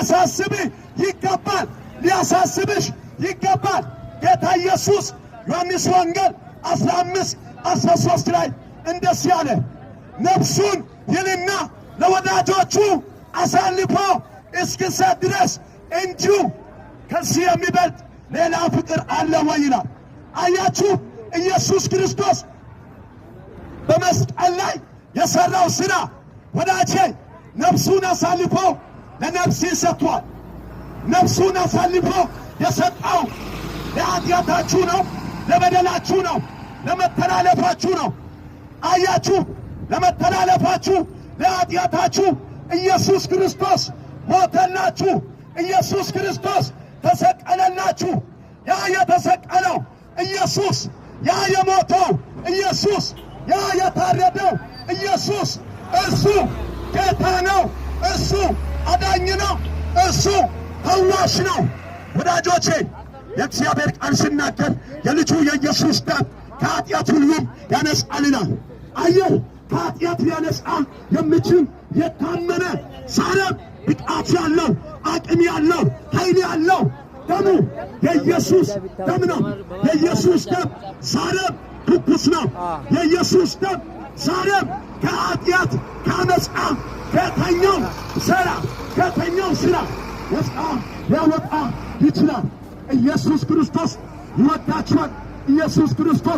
ሊያሳስብህ ይገባል ሊያሳስብሽ ይገባል ጌታ ኢየሱስ ዮሐንስ ወንጌል 15:13 ላይ እንደዚህ አለ ነፍሱን ይልና ለወዳጆቹ አሳልፎ እስኪሰጥ ድረስ እንዲሁ ከዚህ የሚበልጥ ሌላ ፍቅር አለ ወይ ይላል አያችሁ ኢየሱስ ክርስቶስ በመስቀል ላይ የሰራው ሥራ ወዳጄ ነፍሱን አሳልፎ ለነፍስ ሰጥቷል ነፍሱን አሳልፎ የሰጠው ለኃጢአታችሁ ነው ለበደላችሁ ነው ለመተላለፋችሁ ነው አያችሁ ለመተላለፋችሁ ለኃጢአታችሁ ኢየሱስ ክርስቶስ ሞተላችሁ ኢየሱስ ክርስቶስ ተሰቀለላችሁ ያ የተሰቀለው ኢየሱስ ያ የሞተው ኢየሱስ ያ የታረደው ኢየሱስ እሱ ጌታ ነው እሱ አዳኝ ነው እሱ ፈዋሽ ነው ወዳጆቼ የእግዚአብሔር ቃል ሲናገር የልጁ የኢየሱስ ደም ከኃጢአት ሁሉም ያነጻልናል አየህ ከኃጢአት ሊያነጻ የሚችል የታመነ ዛሬም ብቃት ያለው አቅም ያለው ኃይል ያለው ደሙ የኢየሱስ ደም ነው የኢየሱስ ደም ዛሬም ትኩስ ነው የኢየሱስ ደም ዛሬም ከኃጢአት ከአመፃ ከተኛው ሥራ ነፃ ሊያወጣ ይችላል ኢየሱስ ክርስቶስ ይወዳችኋል ኢየሱስ ክርስቶስ